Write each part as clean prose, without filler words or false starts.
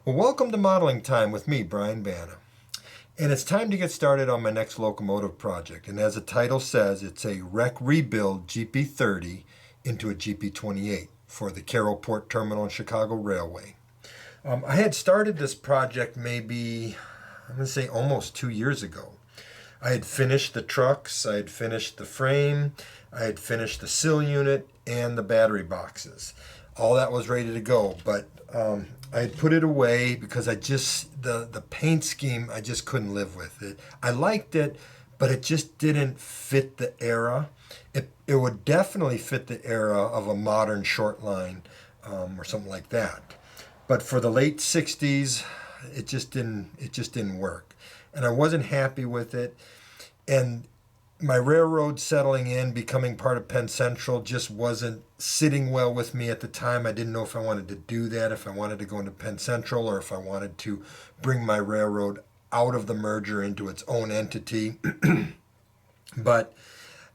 Well, welcome to Modeling Time with me, Brian Banna. And it's time to get started on my next locomotive project. And as the title says, it's a wreck rebuild GP30 into a GP28 for the Carroll Port Terminal and Chicago Railway. I had started this project maybe, I'm going to say almost 2 years ago. I had finished the trucks, I had finished the frame, I had finished the sill unit and the battery boxes. All that was ready to go, but I had put it away because the paint scheme, I just couldn't live with it. I liked it, but it just didn't fit the era. It would definitely fit the era of a modern short line or something like that. But for the late 60s, it just didn't work. And I wasn't happy with it. And my railroad settling in, becoming part of Penn Central, just wasn't sitting well with me at the time. I didn't know if I wanted to do that, if I wanted to go into Penn Central, or if I wanted to bring my railroad out of the merger into its own entity. But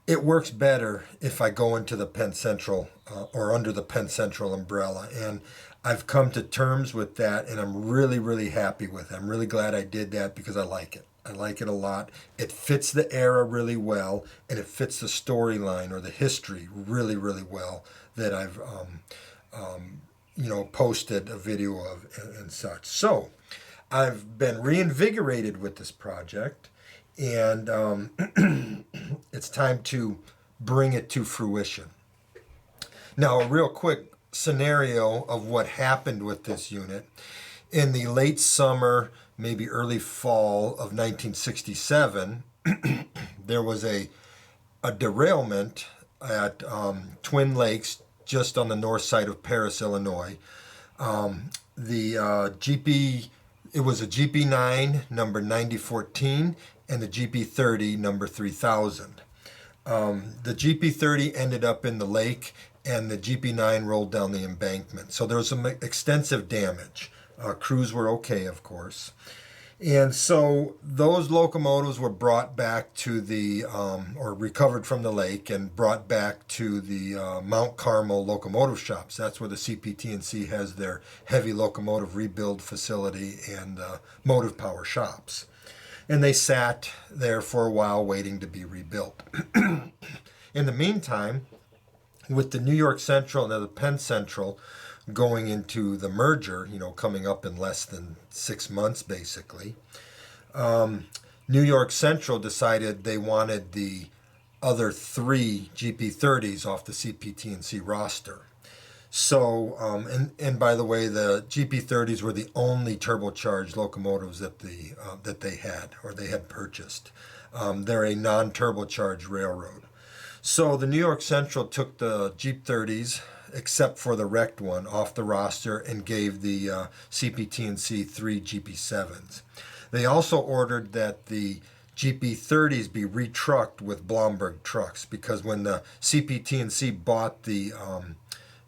it works better if I go into the Penn Central or under the Penn Central umbrella. And I've come to terms with that, and I'm really, really happy with it. I'm really glad I did that because I like it. I like it a lot. It fits the era really well, and it fits the storyline or the history really, really well that I've, posted a video of and such. So I've been reinvigorated with this project, and it's time to bring it to fruition. Now, a real quick scenario of what happened with this unit. In the late summer, maybe early fall of 1967, there was a derailment at Twin Lakes, just on the north side of Paris, Illinois. It was a GP9 number 9014 and the GP30 number 3000. The GP30 ended up in the lake, and the GP9 rolled down the embankment. So there was some extensive damage. Crews were okay, of course. And so those locomotives were brought back to or recovered from the lake and brought back to the Mount Carmel locomotive shops. That's where the Cpt&C has their heavy locomotive rebuild facility and motive power shops. And they sat there for a while waiting to be rebuilt. In the meantime, with the New York Central and the Penn Central going into the merger, coming up in less than 6 months, basically, New York Central decided they wanted the other 3 GP30s off the Cpt&C roster. So, and by the way, the GP30s were the only turbocharged locomotives that they had purchased. They're a non-turbocharged railroad. So the New York Central took the Jeep 30s, except for the wrecked one, off the roster and gave the Cpt&C 3 GP7s. They also ordered that the GP30s be retrucked with Blomberg trucks, because when the Cpt&C bought the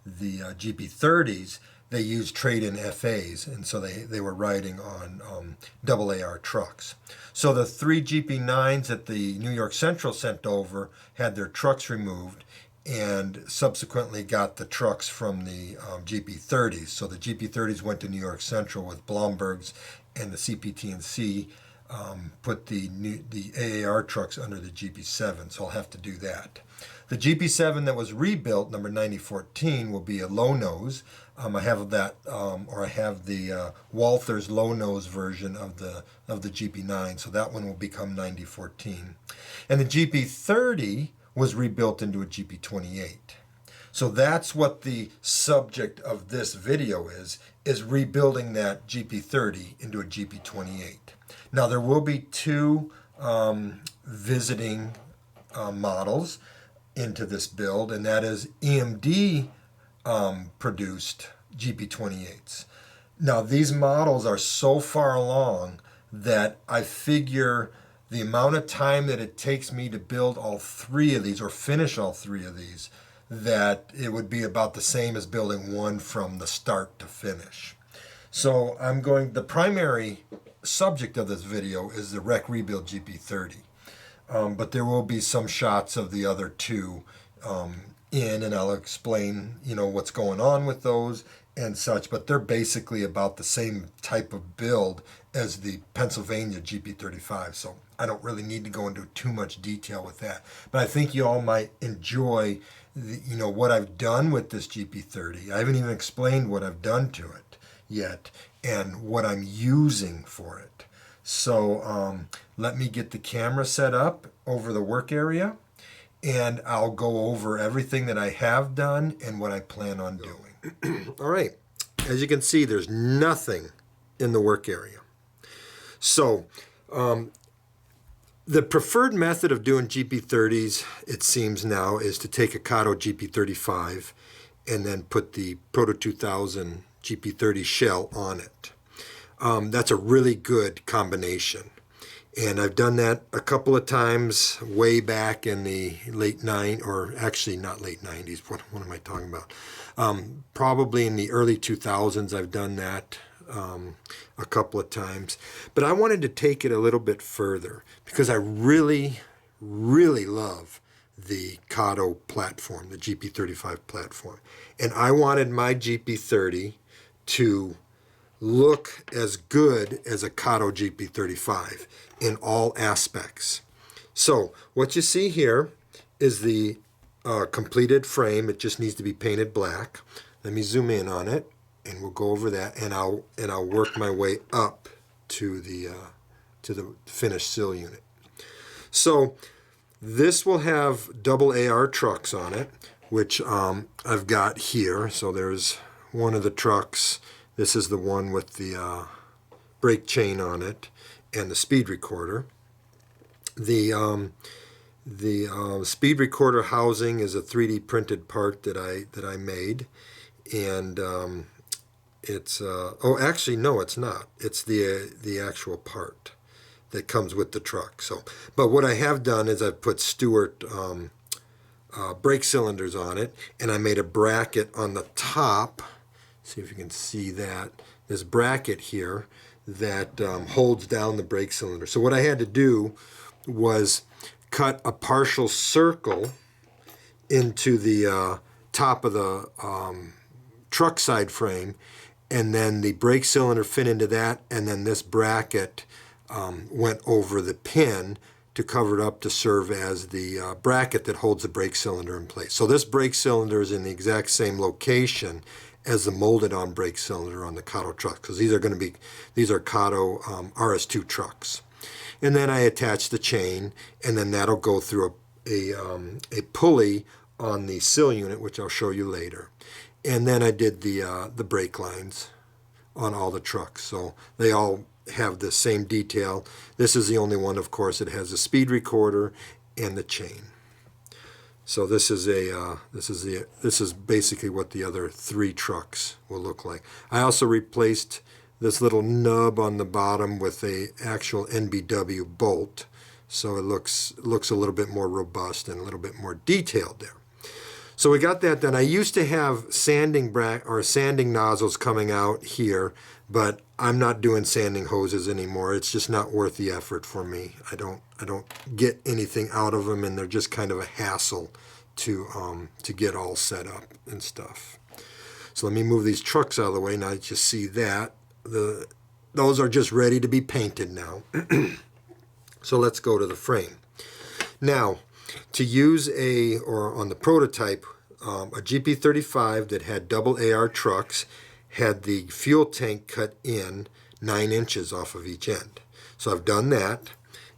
GP30s, they used trade-in FAs, and so they were riding on AAR trucks. So the 3 GP9s that the New York Central sent over had their trucks removed, and subsequently got the trucks from the GP30s. So the GP30s went to New York Central with Blombergs, and the Cpt&C put the AAR trucks under the GP7, so I'll have to do that. The GP7 that was rebuilt, number 9014, will be a low nose. I have that, I have the Walther's low nose version of the GP9, so that one will become 9014. And the GP30 was rebuilt into a GP28. So that's what the subject of this video is rebuilding that GP30 into a GP28. Now there will be 2 visiting models into this build, and that is EMD produced GP28s. Now these models are so far along that I figure the amount of time that it takes me to build all 3 of these, or finish all 3 of these, that it would be about the same as building one from the start to finish. So the primary subject of this video is the wreck rebuild GP30. But there will be some shots of the other 2 and I'll explain, what's going on with those and such, but they're basically about the same type of build as the Pennsylvania GP35. So I don't really need to go into too much detail with that. But I think you all might enjoy what I've done with this GP30. I haven't even explained what I've done to it yet and what I'm using for it. So let me get the camera set up over the work area, and I'll go over everything that I have done and what I plan on doing. All right, as you can see, there's nothing in the work area. So the preferred method of doing GP30s, it seems now, is to take a Kato GP35 and then put the Proto 2000 GP30 shell on it. That's a really good combination. And I've done that a couple of times way back in the late 90s, or actually not late 90s, what am I talking about? Probably in the early 2000s I've done that a couple of times. But I wanted to take it a little bit further because I really, really love the Kato platform, the GP35 platform. And I wanted my GP30 to look as good as a Kato GP35 in all aspects. So what you see here is the completed frame. It just needs to be painted black. Let me zoom in on it, and we'll go over that, and I'll work my way up to the finished sill unit. So this will have double AR trucks on it, which I've got here. So there's one of the trucks. This is the one with the brake chain on it and the speed recorder. The speed recorder housing is a 3D printed part that I made, and it's oh, actually no, it's not. It's the actual part that comes with the truck. So, but what I have done is I've put Stewart brake cylinders on it, and I made a bracket on the top. See if you can see that. This bracket here that holds down the brake cylinder. So what I had to do was cut a partial circle into the top of the truck side frame, and then the brake cylinder fit into that, and then this bracket went over the pin to cover it up to serve as the bracket that holds the brake cylinder in place. So this brake cylinder is in the exact same location as the molded on brake cylinder on the Kato truck, because these are Kato RS2 trucks. And then I attach the chain, and then that'll go through a pulley on the sill unit, which I'll show you later. And then I did the brake lines on all the trucks, so they all have the same detail. This is the only one, of course, that has a speed recorder and the chain. So this is basically what the other three trucks will look like. I also replaced this little nub on the bottom with a actual NBW bolt, so it looks a little bit more robust and a little bit more detailed there. So we got that done. I used to have sanding nozzles coming out here, but I'm not doing sanding hoses anymore. It's just not worth the effort for me. I don't get anything out of them, and they're just kind of a hassle to get all set up and stuff. So let me move these trucks out of the way. Now that you see that, those are just ready to be painted now. So let's go to the frame. Now, to use on the prototype, a GP35 that had double AR trucks had the fuel tank cut in 9 inches off of each end. So I've done that.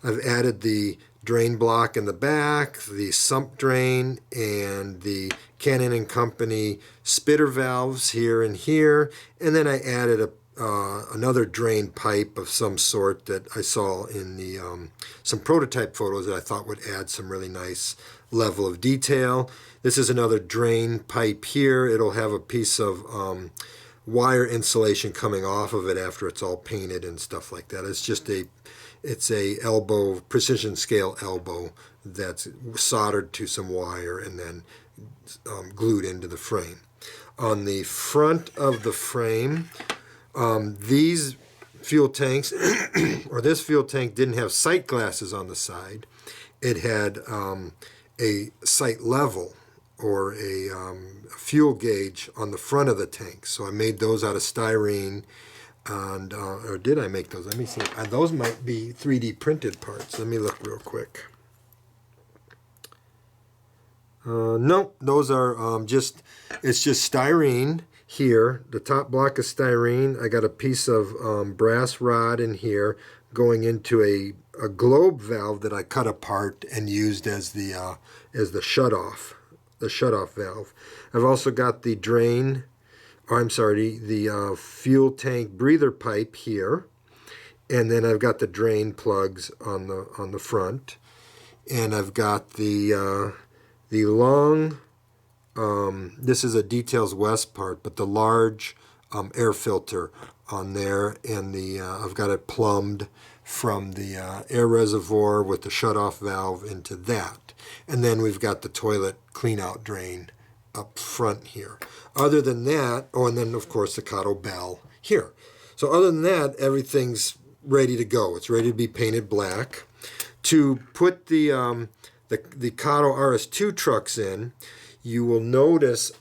I've added the drain block in the back, the sump drain, and the Cannon & Company spitter valves here and here. And then I added another drain pipe of some sort that I saw in the some prototype photos that I thought would add some really nice level of detail. This is another drain pipe here. It'll have a piece of wire insulation coming off of it after it's all painted and stuff like that. It's a elbow, precision scale elbow that's soldered to some wire and then glued into the frame. On the front of the frame, these fuel tanks, or this fuel tank didn't have sight glasses on the side. It had a sight level or a fuel gauge on the front of the tank. So I made those out of styrene, and or did I make those? Let me see. Those might be 3D printed parts. Let me look real quick. Nope, those are it's just styrene here. The top block is styrene. I got a piece of brass rod in here going into a globe valve that I cut apart and used as the shutoff, valve. I've also got the drain, or I'm sorry, the fuel tank breather pipe here, and then I've got the drain plugs on the front, and I've got the long, this is a Details West part, but the large air filter on there, and I've got it plumbed from the air reservoir with the shutoff valve into that. And then we've got the toilet clean-out drain up front here. Other than that, oh, and then of course the Kato bell here. So other than that, everything's ready to go. It's ready to be painted black. To put the Kato RS2 trucks in, you will notice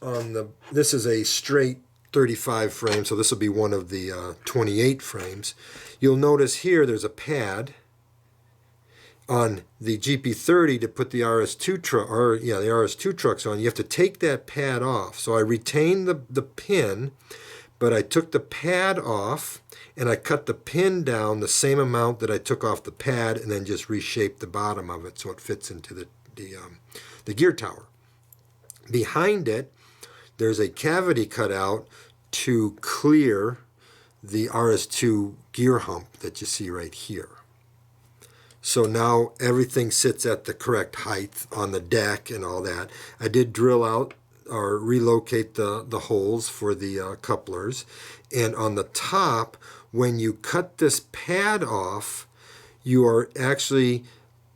this is a straight 35 frame, so this will be one of the 28 frames. You'll notice here there's a pad on the GP30 to put the RS2 truck, or yeah, the RS2 trucks on. You have to take that pad off. So I retained the pin, but I took the pad off and I cut the pin down the same amount that I took off the pad, and then just reshaped the bottom of it so it fits into the gear tower. Behind it, there's a cavity cut out to clear the RS2 gear hump that you see right here. So now everything sits at the correct height on the deck and all that. I did drill out or relocate the holes for the couplers. And on the top, when you cut this pad off, you are actually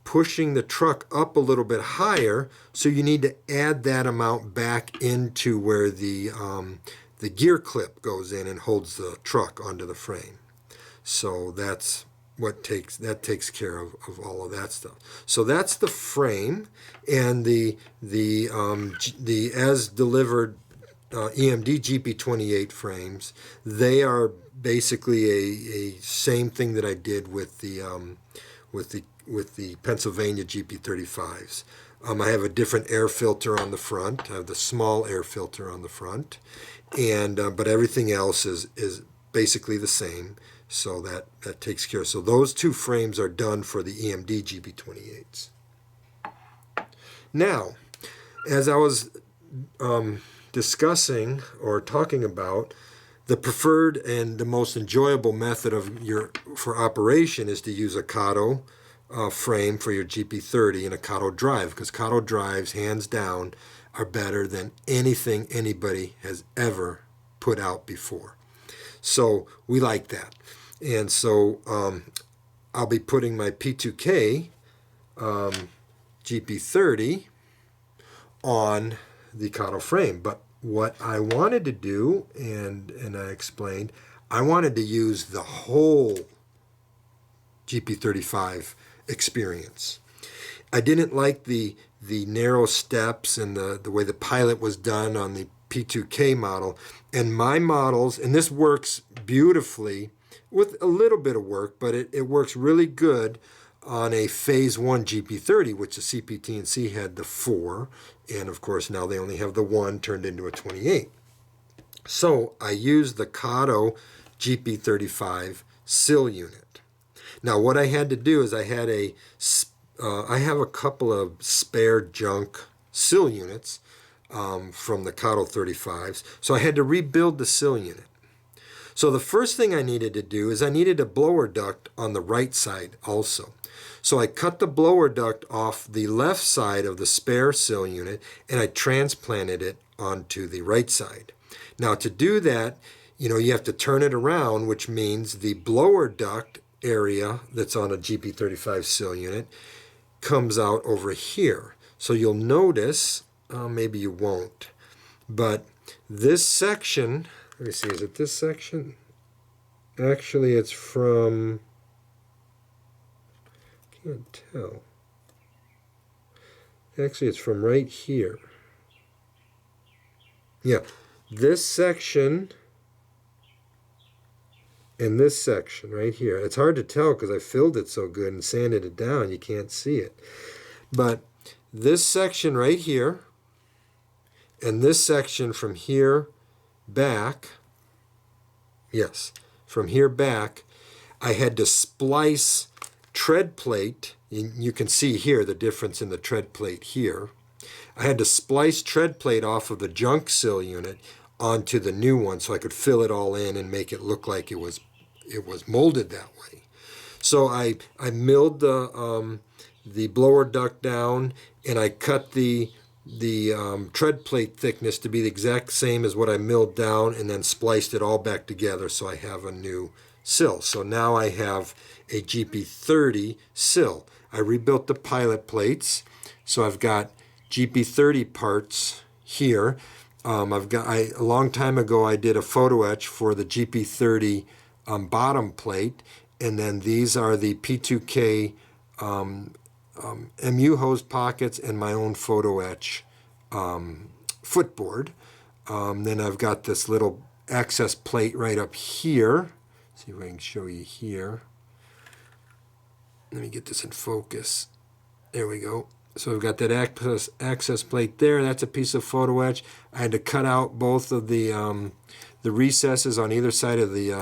pushing the truck up a little bit higher, so you need to add that amount back into where the gear clip goes in and holds the truck onto the frame. So that's what takes care of all of that stuff. So that's the frame, and the as delivered EMD GP28 frames. They are basically a same thing that I did with the Pennsylvania GP35s. I have a different air filter on the front. I have the small air filter on the front, and but everything else is basically the same. So that takes care. So those two frames are done for the EMD GP28s. Now, as I was discussing or talking about, the preferred and the most enjoyable method for operation is to use a Kato frame for your GP30 and a Kato drive, because Kato drives, hands down, are better than anything anybody has ever put out before. So we like that. And so I'll be putting my P2K GP30 on the Kato frame. But what I wanted to do, and I explained, I wanted to use the whole GP35 experience. I didn't like the narrow steps and the way the pilot was done on the P2K model. And my models, and this works beautifully with a little bit of work, but it works really good on a Phase 1 GP30, which the Cpt&C had the 4, and of course now they only have the 1 turned into a 28. So I used the Kato GP35 sill unit. Now what I had to do is I have a couple of spare junk sill units from the Kato 35s, so I had to rebuild the sill unit. So the first thing I needed to do is I needed a blower duct on the right side also. So I cut the blower duct off the left side of the spare sill unit and I transplanted it onto the right side. Now to do that, you have to turn it around, which means the blower duct area that's on a GP35 sill unit comes out over here. So you'll notice, maybe you won't, but this section, let me see, is it this section? Actually, it's from, can't tell. Actually, it's from right here. Yeah, this section and this section right here. It's hard to tell because I filled it so good and sanded it down, you can't see it. But this section right here and this section from here back, yes, from here back, I had to splice tread plate. You can see here the difference in the tread plate here. I had to splice tread plate off of the junk sill unit onto the new one so I could fill it all in and make it look like it was molded that way. So I milled the blower duct down, and I cut the tread plate thickness to be the exact same as what I milled down, and then spliced it all back together so I have a new sill. So now I have a GP30 sill. I rebuilt the pilot plates, so I've got GP30 parts here. A long time ago I did a photo etch for the GP30 bottom plate, and then these are the P2K MU hose pockets and my own photo etch footboard. Then I've got this little access plate right up here. Let's see if I can show you here. Let me get this in focus. There we go. So I've got that access plate there. That's a piece of photo etch. I had to cut out both of the recesses on either side of the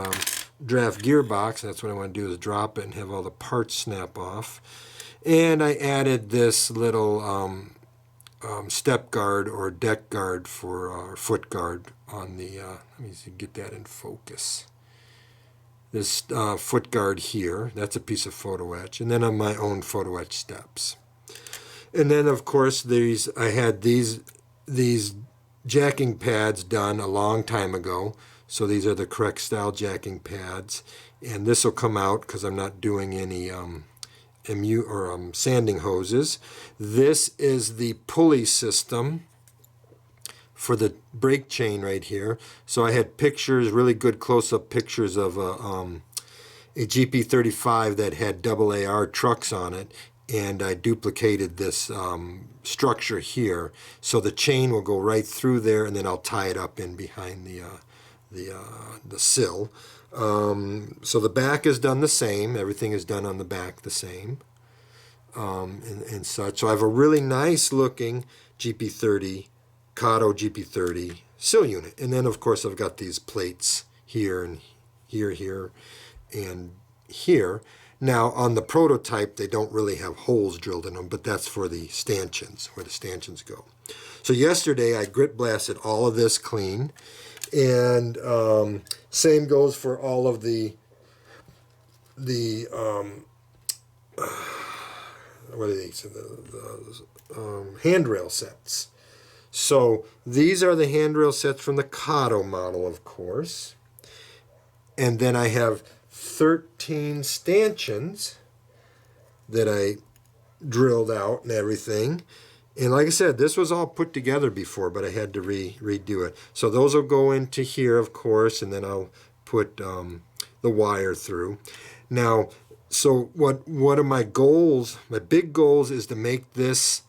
draft gearbox. That's what I want to do, is drop it and have all the parts snap off. And I added this little step guard or deck guard for our foot guard on the, let me see, get that in focus. This foot guard here, that's a piece of photo etch. And then on my own photo etch steps. And then of course I had these jacking pads done a long time ago. So these are the correct style jacking pads. And this will come out because I'm not doing any MU or sanding hoses. This is the pulley system for the brake chain right here. So I had pictures, really good close-up pictures of a GP35 that had AAR trucks on it, and I duplicated this structure here. So the chain will go right through there, and then I'll tie it up in behind the sill. So the back is done the same. Everything is done on the back the same, and such. So I have a really nice looking GP30, Kato GP30 sill unit. And then of course I've got these plates here and here and here. Now on the prototype they don't really have holes drilled in them, but that's for the stanchions, where the stanchions go. So yesterday I grit blasted all of this clean. And same goes for all of the what are these? The handrail sets. So these are the handrail sets from the Kato model, of course. And then I have 13 stanchions that I drilled out and everything. And like I said, this was all put together before, but I had to redo it. So those will go into here, of course, and then I'll put the wire through. Now, so what are my goals? My big goals is to make this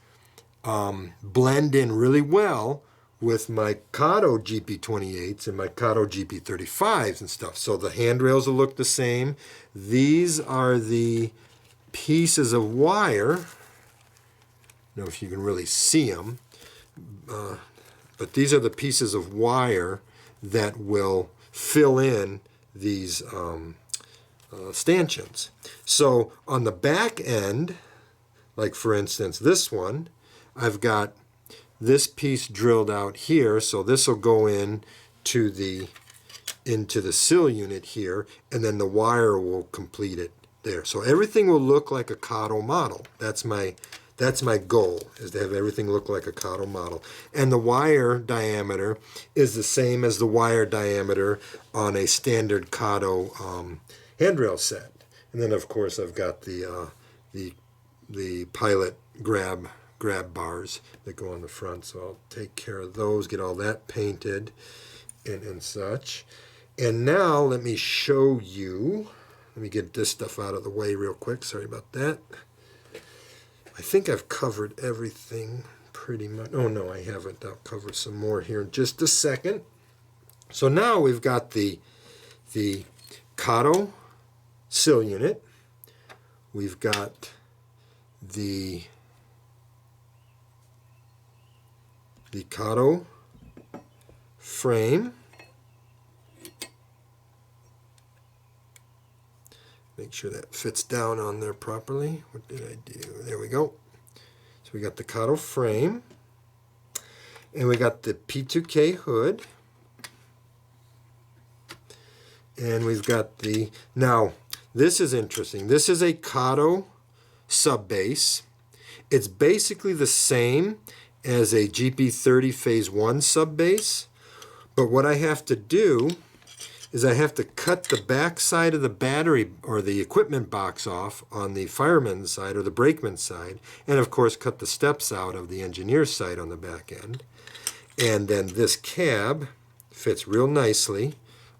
blend in really well with my Kato GP28s and my Kato GP35s and stuff. So the handrails will look the same. These are the pieces of wire. I don't know if you can really see them, but these are the pieces of wire that will fill in these stanchions. So on the back end, like for instance this one, I've got this piece drilled out here, so this will go into the sill unit here, and then the wire will complete it there. So everything will look like a Kato model. That's my goal, is to have everything look like a Kato model. And the wire diameter is the same as the wire diameter on a standard Kato handrail set. And then of course I've got the pilot grab bars that go on the front, so I'll take care of those, get all that painted and such. And now let me show you, let me get this stuff out of the way real quick, sorry about that. I think I've covered everything pretty much. Oh no, I haven't. I'll cover some more here in just a second. So now we've got the Kato sill unit. We've got the Kato frame. Make sure that fits down on there properly. What did I do? There we go. So we got the Kato frame. And we got the P2K hood. And we've got the, now this is interesting. This is a Kato sub base. It's basically the same as a GP30 phase 1 sub base. But what I have to do is I have to cut the back side of the battery or the equipment box off on the fireman's side or the brakeman's side, and of course cut the steps out of the engineer's side on the back end. And then this cab fits real nicely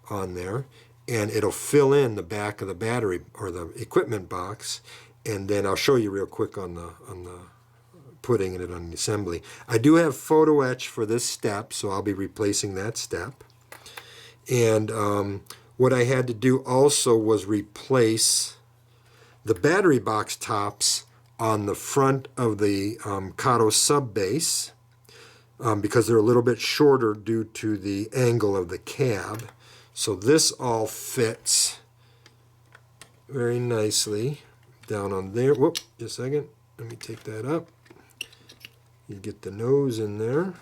on there, and it'll fill in the back of the battery or the equipment box. And then I'll show you real quick on the putting it on the assembly. I do have photo etch for this step, so I'll be replacing that step. And what I had to do also was replace the battery box tops on the front of the Kato sub base because they're a little bit shorter due to the angle of the cab. So this all fits very nicely down on there. Whoop, just a second. Let me take that up. You get the nose in there.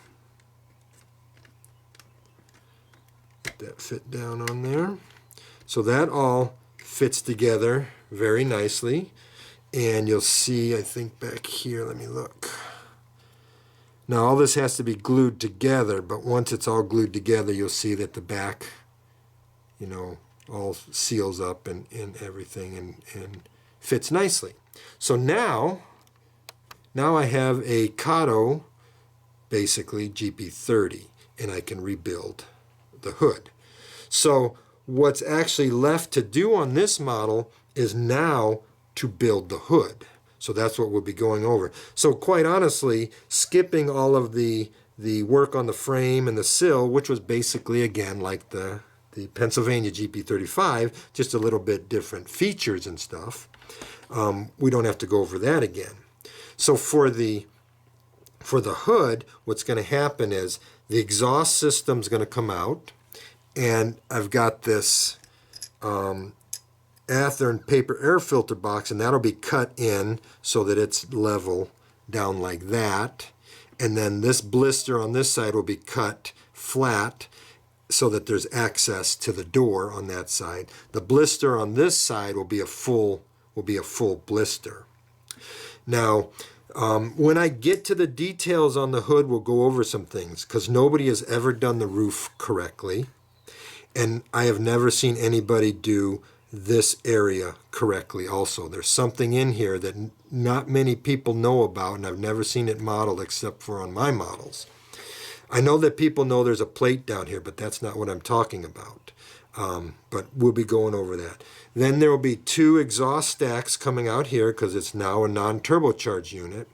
That fit down on there. So that all fits together very nicely. And you'll see, I think back here, let me look. Now all this has to be glued together, but once it's all glued together, you'll see that the back, you know, all seals up and everything and fits nicely. So now I have a Kato, basically GP30, and I can rebuild the hood. So what's actually left to do on this model is now to build the hood. So that's what we'll be going over. So quite honestly, skipping all of the work on the frame and the sill, which was basically, again, like the Pennsylvania GP35, just a little bit different features and stuff. We don't have to go over that again. So for the hood, what's going to happen is the exhaust system's going to come out, and I've got this Athearn paper air filter box, and that'll be cut in so that it's level down like that. And then this blister on this side will be cut flat so that there's access to the door on that side. The blister on this side will be a full blister. Now, when I get to the details on the hood, we'll go over some things because nobody has ever done the roof correctly. And I have never seen anybody do this area correctly also. There's something in here that not many people know about, and I've never seen it modeled except for on my models. I know that people know there's a plate down here, but that's not what I'm talking about. But we'll be going over that. Then there will be two exhaust stacks coming out here because it's now a non-turbocharged unit.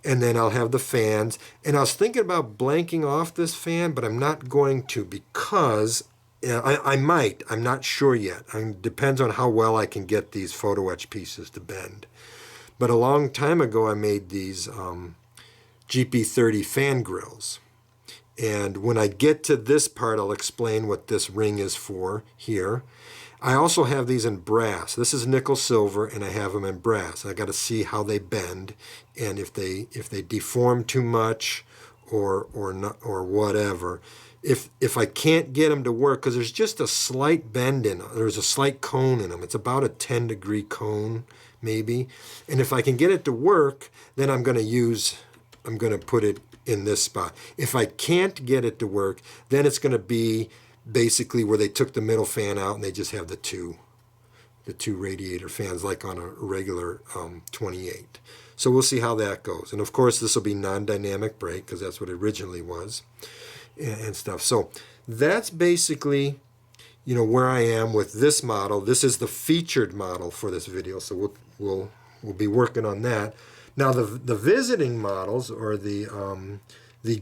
And then I'll have the fans. And I was thinking about blanking off this fan, but I'm not going to because I might. I'm not sure yet. It depends on how well I can get these photo etch pieces to bend. But a long time ago, I made these GP30 fan grills. And when I get to this part, I'll explain what this ring is for here. I also have these in brass. This is nickel silver, and I have them in brass. I got to see how they bend, and if they deform too much, or whatever. If I can't get them to work, because there's just a slight bend in them. There's a slight cone in them. It's about a 10-degree cone, maybe. And if I can get it to work, then I'm going to put it in this spot. If I can't get it to work, then it's going to be basically where they took the middle fan out and they just have the two radiator fans like on a regular 28. So we'll see how that goes. And of course this will be non-dynamic brake because that's what it originally was and stuff. So that's basically, you know, where I am with this model. This is the featured model for this video, so we'll be working on that. Now the visiting models, or the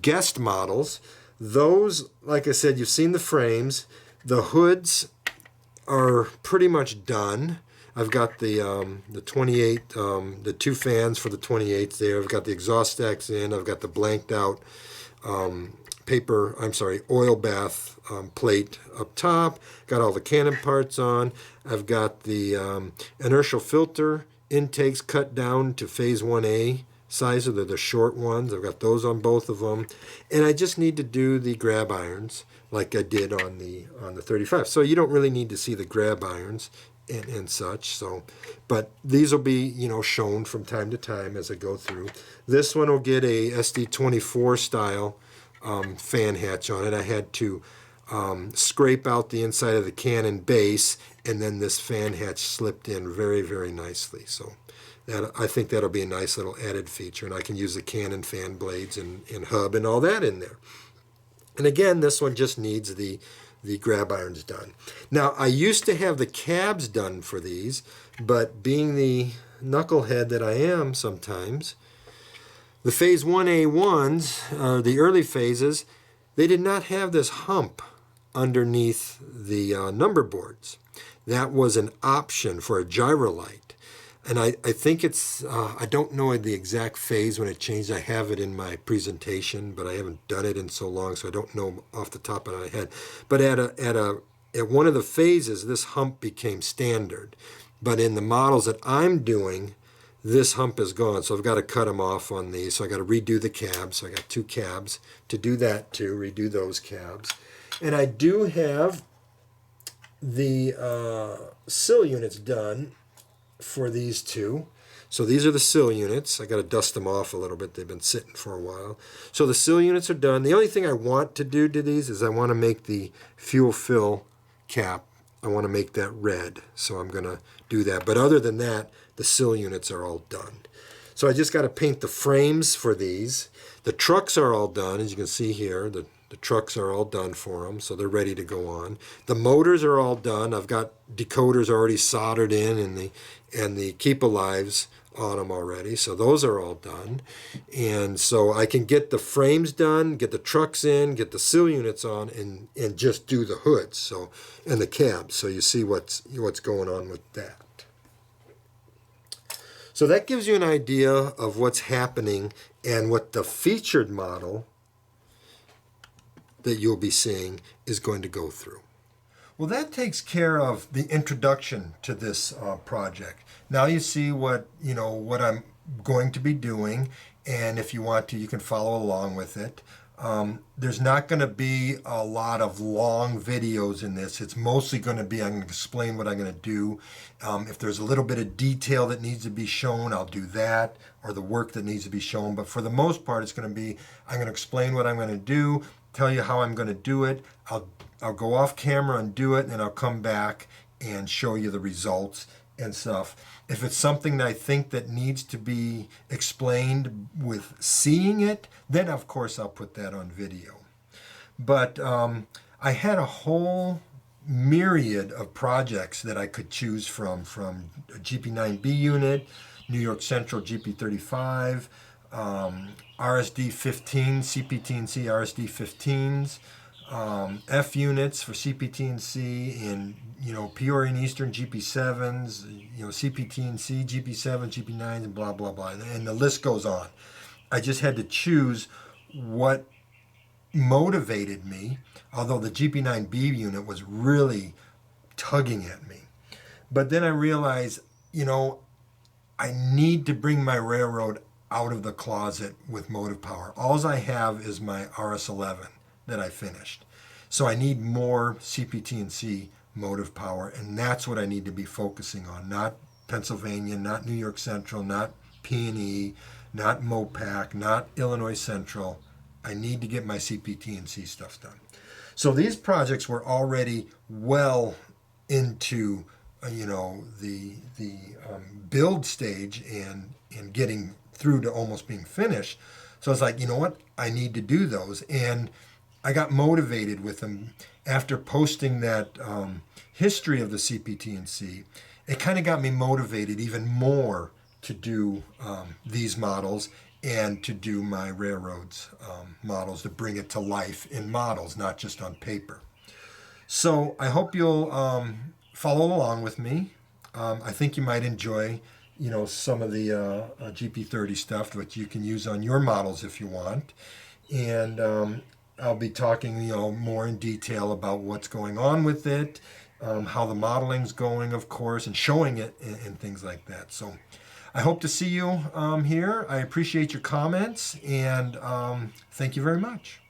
guest models, those, like I said, you've seen the frames. The hoods are pretty much done. I've got the 28, the two fans for the 28s there. I've got the exhaust stacks in. I've got the blanked out oil bath plate up top. Got all the cannon parts on. I've got the inertial filter intakes cut down to phase 1A size, so they're the short ones. I've got those on both of them. And I just need to do the grab irons like I did on the 35. So you don't really need to see the grab irons and such. So, but these will be, shown from time to time as I go through. This one will get a SD24 style fan hatch on it. I had to scrape out the inside of the cannon base, and then this fan hatch slipped in very, very nicely. So I think that'll be a nice little added feature, and I can use the cannon fan blades and hub and all that in there. And again, this one just needs the grab irons done. Now, I used to have the cabs done for these, but being the knucklehead that I am sometimes, the phase 1A ones, the early phases, they did not have this hump underneath the number boards. That was an option for a gyrolight. And I think it's, I don't know the exact phase when it changed. I have it in my presentation, but I haven't done it in so long, so I don't know off the top of my head. But at one of the phases, this hump became standard. But in the models that I'm doing, this hump is gone, so I've got to cut them off on these. So I got to redo the cabs. So I got two cabs to do that too, redo those cabs. And I do have the sill units done for these two. So these are the sill units. I got to dust them off a little bit. They've been sitting for a while. So the sill units are done. The only thing I want to do to these is I want to make the fuel fill cap. I want to make that red. So I'm going to do that. But other than that, the sill units are all done. So I just got to paint the frames for these. The trucks are all done, as you can see here. The trucks are all done for them, so they're ready to go on. The motors are all done. I've got decoders already soldered in, and the keep alives on them already, so those are all done. And so I can get the frames done, get the trucks in, get the sill units on, and just do the hoods, so, and the cabs. So you see what's going on with that. So that gives you an idea of what's happening and what the featured model that you'll be seeing is going to go through. Well, that takes care of the introduction to this project. Now you see what I'm going to be doing, and if you want to, you can follow along with it. There's not going to be a lot of long videos in this. It's mostly going to be, I'm going to explain what I'm going to do. If there's a little bit of detail that needs to be shown, I'll do that, or the work that needs to be shown. But for the most part, it's going to be, I'm going to explain what I'm going to do, tell you how I'm going to do it. I'll go off camera and do it, and then I'll come back and show you the results and stuff. If it's something that I think that needs to be explained with seeing it, then of course I'll put that on video. But I had a whole myriad of projects that I could choose from a GP9B unit, New York Central GP35, RSD15, Cpt&C RSD15s, F units for Cpt&C, and Peoria and Eastern GP7s, Cpt&C, GP7, GP9s, and blah blah blah, and the list goes on. I just had to choose what motivated me, although the GP9B unit was really tugging at me. But then I realized, I need to bring my railroad out of the closet with motive power. All I have is my RS11 that I finished. So I need more Cpt&C motive power, and that's what I need to be focusing on, not Pennsylvania, not New York Central, not P&E, not MOPAC, not Illinois Central. I need to get my Cpt&C stuff done. So these projects were already well into the build stage and getting through to almost being finished. So I was like, you know what? I need to do those. And I got motivated with them after posting that history of the Cpt&C. It kind of got me motivated even more to do these models and to do my railroads models, to bring it to life in models, not just on paper. So I hope you'll follow along with me. I think you might enjoy, some of the GP30 stuff, which you can use on your models if you want. And I'll be talking, more in detail about what's going on with it, how the modeling's going, of course, and showing it and things like that. So I hope to see you here. I appreciate your comments, and thank you very much.